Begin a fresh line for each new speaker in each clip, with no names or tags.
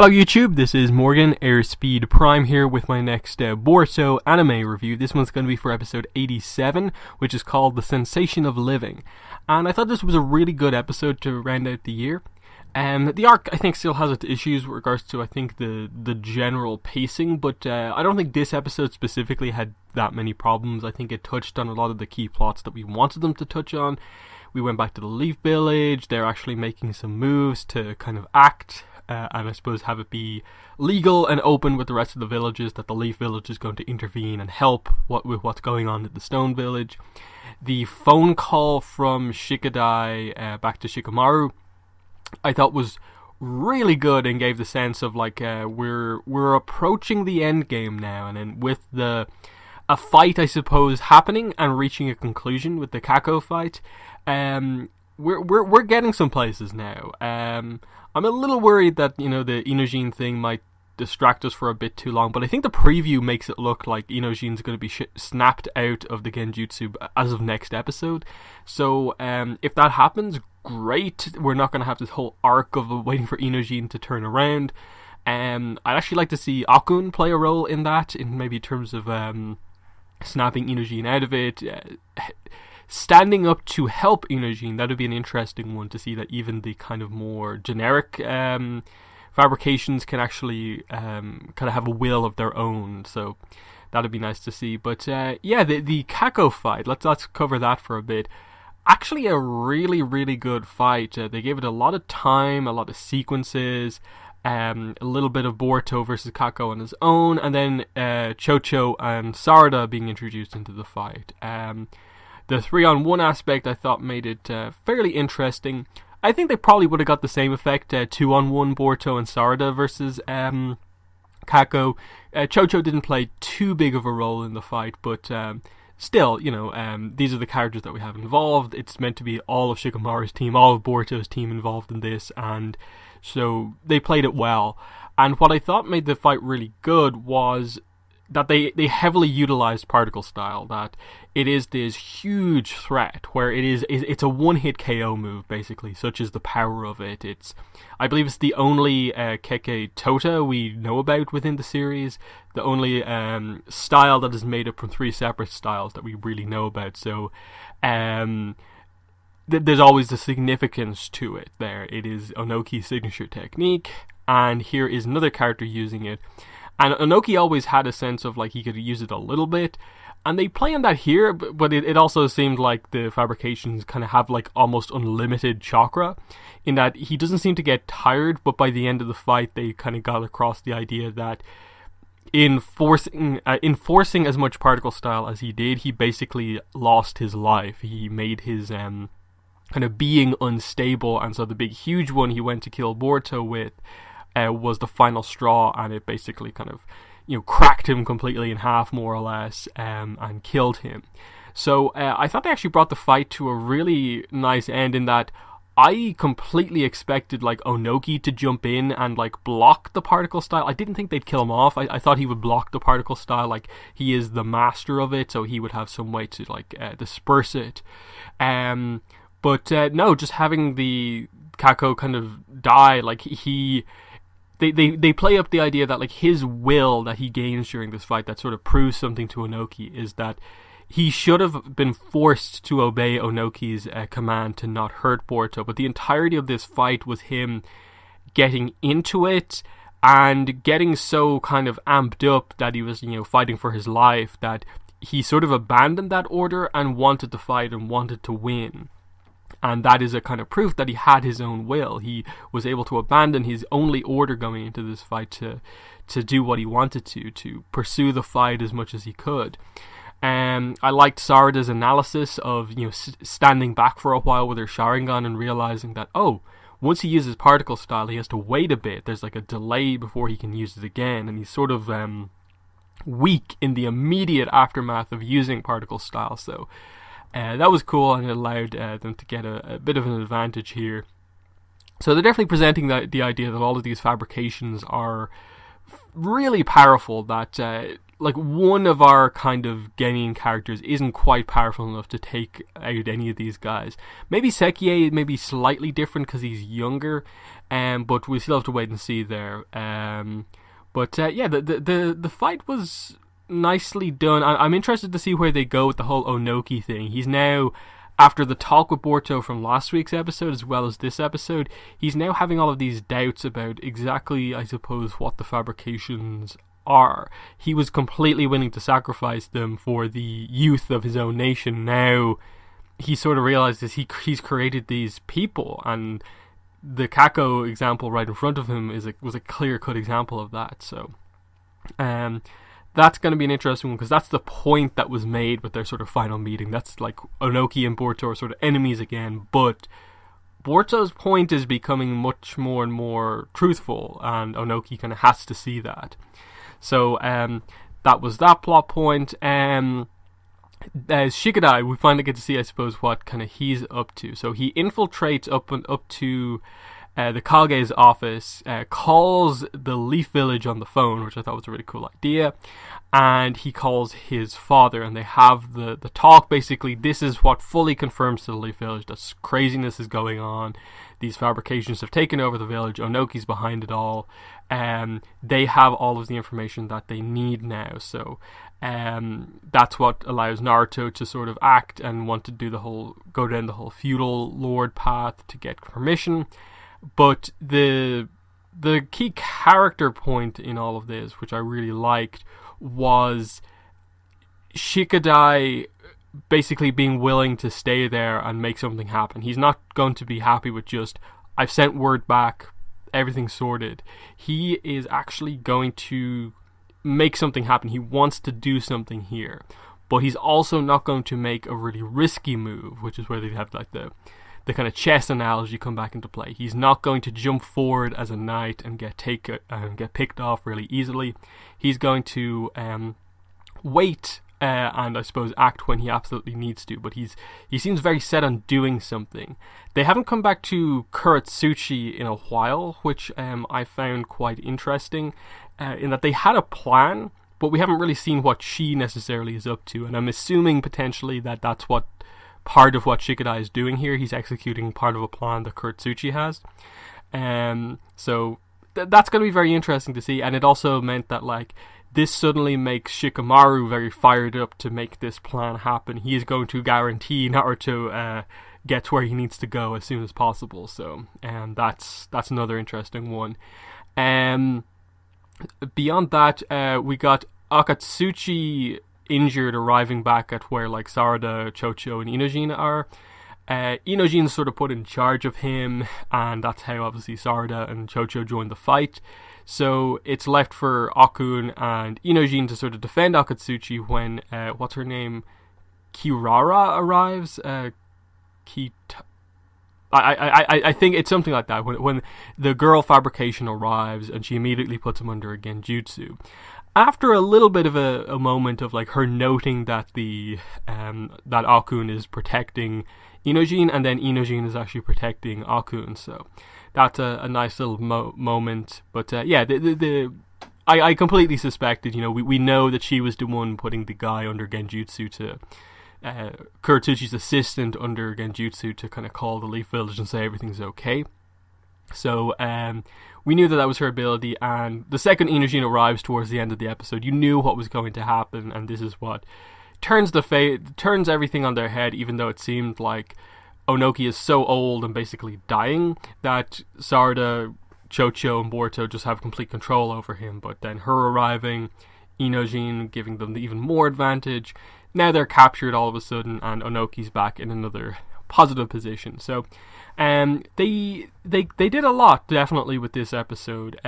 Hello YouTube, this is Morgan, Airspeed Prime here with my next Boruto anime review. This one's going to be for episode 87, which is called The Sensation of Living. And I thought this was a really good episode to round out the year. The arc, I think, still has its issues with regards to, I think, the general pacing, but I don't think this episode specifically had that many problems. I think it touched on a lot of the key plots that we wanted them to touch on. We went back to the Leaf Village. They're actually making some moves to kind of act and I suppose have it be legal and open with the rest of the villages, that the Leaf Village is going to intervene and help with what's going on at the Stone Village. The phone call from Shikadai back to Shikamaru, I thought was really good and gave the sense of like we're approaching the end game now, and then with a fight, I suppose, happening and reaching a conclusion with the Kako fight, we're getting some places now. I'm a little worried that, the Inojin thing might distract us for a bit too long, but I think the preview makes it look like Inojin's going to be snapped out of the Genjutsu as of next episode. So if that happens, great. We're not going to have this whole arc of waiting for Inojin to turn around. I'd actually like to see Akun play a role in that, in maybe terms of snapping Inojin out of it. Standing up to help Inojin, that would be an interesting one to see, that even the kind of more generic fabrications can actually kind of have a will of their own, so that would be nice to see. But yeah, the Kako fight, let's cover that for a bit. Actually a really, really good fight. They gave it a lot of time, a lot of sequences, a little bit of Boruto versus Kako on his own, and then Chocho and Sarada being introduced into the fight. The 3-on-1 aspect, I thought, made it fairly interesting. I think they probably would have got the same effect, 2-on-1 Boruto and Sarada versus Kako. Chocho didn't play too big of a role in the fight, but still, these are the characters that we have involved. It's meant to be all of Shikamaru's team, all of Boruto's team involved in this, and so they played it well. And what I thought made the fight really good was that they heavily utilized particle style, that it is this huge threat where it's a one-hit KO move, basically, such as the power of it. I believe it's the only Keke Tota we know about within the series, the only style that is made up from 3 separate styles that we really know about, so there's always the significance to it there. It is Onoki's signature technique, and here is another character using it. And Onoki always had a sense of like he could use it a little bit, and they play on that here, but it also seemed like the fabrications kind of have like almost unlimited chakra, in that he doesn't seem to get tired, but by the end of the fight they kind of got across the idea that in forcing as much particle style as he did, he basically lost his life. He made his kind of being unstable, and so the big huge one he went to kill Boruto with was the final straw, and it basically kind of cracked him completely in half, more or less, and killed him. So I thought they actually brought the fight to a really nice end, in that I completely expected like Onoki to jump in and like block the particle style. I didn't think they'd kill him off. I thought he would block the particle style, like he is the master of it, so he would have some way to like disperse it. But no, just having the Kako kind of die, like They play up the idea that like his will that he gains during this fight, that sort of proves something to Onoki, is that he should have been forced to obey Onoki's command to not hurt Boruto, but the entirety of this fight was him getting into it and getting so kind of amped up that he was fighting for his life, that he sort of abandoned that order and wanted to fight and wanted to win. And that is a kind of proof that he had his own will. He was able to abandon his only order going into this fight to do what he wanted to pursue the fight as much as he could. I liked Sarada's analysis of standing back for a while with her Sharingan and realizing that, once he uses particle style, he has to wait a bit. There's like a delay before he can use it again, and he's sort of weak in the immediate aftermath of using particle style. So that was cool, and it allowed them to get a bit of an advantage here. So they're definitely presenting the idea that all of these fabrications are really powerful, that like one of our kind of Genin characters isn't quite powerful enough to take out any of these guys. Maybe Sekie may be slightly different because he's younger, but we still have to wait and see there. The fight was nicely done. I'm interested to see where they go with the whole Onoki thing. He's now, after the talk with Boruto from last week's episode as well as this episode, he's now having all of these doubts about exactly, I suppose, what the fabrications are. He was completely willing to sacrifice them for the youth of his own nation. Now he sort of realizes he's created these people, and the Kako example right in front of him was a clear-cut example of that. So that's going to be an interesting one, because that's the point that was made with their sort of final meeting. That's like Onoki and Boruto are sort of enemies again, but Boruto's point is becoming much more and more truthful, and Onoki kind of has to see that. So that was that plot point. Shikadai, we finally get to see, I suppose, what kind of he's up to. So he infiltrates up to the Kage's office, calls the Leaf Village on the phone, which I thought was a really cool idea, and he calls his father, and they have the talk. Basically, this is what fully confirms to the Leaf Village that craziness is going on. These fabrications have taken over the village. Onoki's behind it all. They have all of the information that they need now, so that's what allows Naruto to sort of act and want to go down the whole feudal lord path to get permission. But the key character point in all of this, which I really liked, was Shikadai basically being willing to stay there and make something happen. He's not going to be happy with just, I've sent word back, everything's sorted. He is actually going to make something happen. He wants to do something here, but he's also not going to make a really risky move, which is where they have like the kind of chess analogy come back into play. He's not going to jump forward as a knight and get picked off really easily. He's going to wait and I suppose act when he absolutely needs to, but he seems very set on doing something. They haven't come back to Kuratsuchi in a while, which I found quite interesting, in that they had a plan, but we haven't really seen what she necessarily is up to, and I'm assuming potentially that that's what part of what Shikadai is doing here. He's executing part of a plan that Kuratsuchi has. So that's going to be very interesting to see, and it also meant that like this suddenly makes Shikamaru very fired up to make this plan happen. He is going to guarantee Naruto gets where he needs to go as soon as possible. So that's another interesting one. Beyond that, we got Akatsuchi injured arriving back at where like Sarada, Chocho, and Inojin are. Inojin's sort of put in charge of him, and that's how obviously Sarada and Chocho joined the fight. So it's left for Akun and Inojin to sort of defend Akatsuchi when what's her name, Kirara arrives. I think it's something like that. When the girl fabrication arrives, and she immediately puts him under a genjutsu. After a little bit of a moment of like her noting that that Akun is protecting Inojin, and then Inojin is actually protecting Akun, so that's a nice little moment. But I completely suspected. We know that she was the one putting the guy under genjutsu to Kuratsuchi's assistant under genjutsu to kind of call the Leaf Village and say everything's okay. So we knew that was her ability, and the second Inojin arrives towards the end of the episode, you knew what was going to happen, and this is what turns everything on their head, even though it seemed like Onoki is so old and basically dying that Sarada, Chocho, and Boruto just have complete control over him. But then her arriving, Inojin giving them the even more advantage. Now they're captured all of a sudden, and Onoki's back in another positive position. So they did a lot, definitely, with this episode.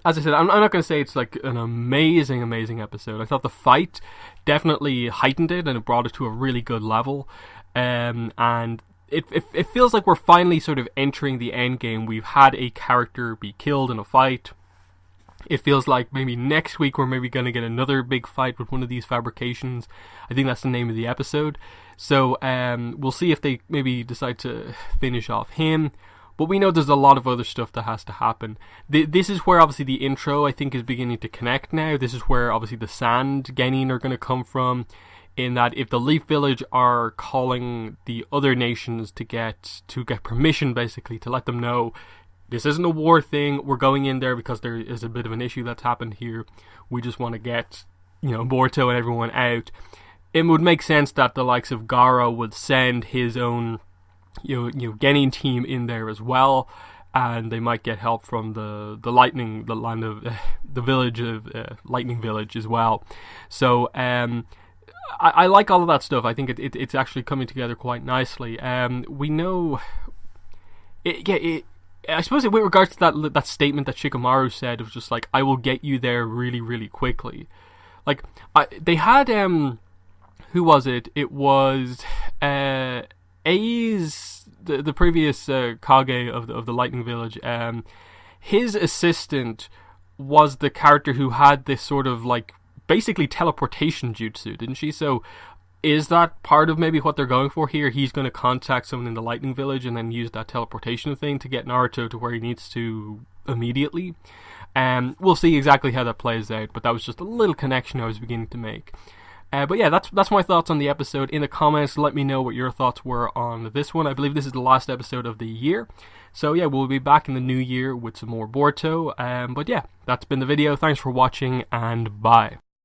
As I said, I'm not going to say it's like an amazing episode. I thought the fight definitely heightened it, and it brought it to a really good level. And it feels like we're finally sort of entering the end game. We've had a character be killed in a fight. It feels like maybe next week we're maybe going to get another big fight with one of these fabrications. I think that's the name of the episode. So we'll see if they maybe decide to finish off him. But we know there's a lot of other stuff that has to happen. This is where obviously the intro, I think, is beginning to connect now. This is where obviously the Sand Genin are going to come from, in that if the Leaf Village are calling the other nations to get permission, basically, to let them know this isn't a war thing, we're going in there because there is a bit of an issue that's happened here, we just want to get, Boruto and everyone out, it would make sense that the likes of Gaara would send his own Genin team in there as well, and they might get help from the village of Lightning Village as well. So I like all of that stuff. I think it's actually coming together quite nicely. We know I suppose with regards to that statement that Shikamaru said, it was just like, I will get you there really, really quickly. Like, they had who was it? It was Ai's, the previous Kage of the Lightning Village. His assistant was the character who had this sort of like basically teleportation jutsu, didn't she? So is that part of maybe what they're going for here? He's going to contact someone in the Lightning Village and then use that teleportation thing to get Naruto to where he needs to immediately. We'll see exactly how that plays out, but that was just a little connection I was beginning to make. But yeah, that's my thoughts on the episode. In the comments, let me know what your thoughts were on this one. I believe this is the last episode of the year. So yeah, we'll be back in the new year with some more Boruto. But yeah, that's been the video. Thanks for watching, and bye.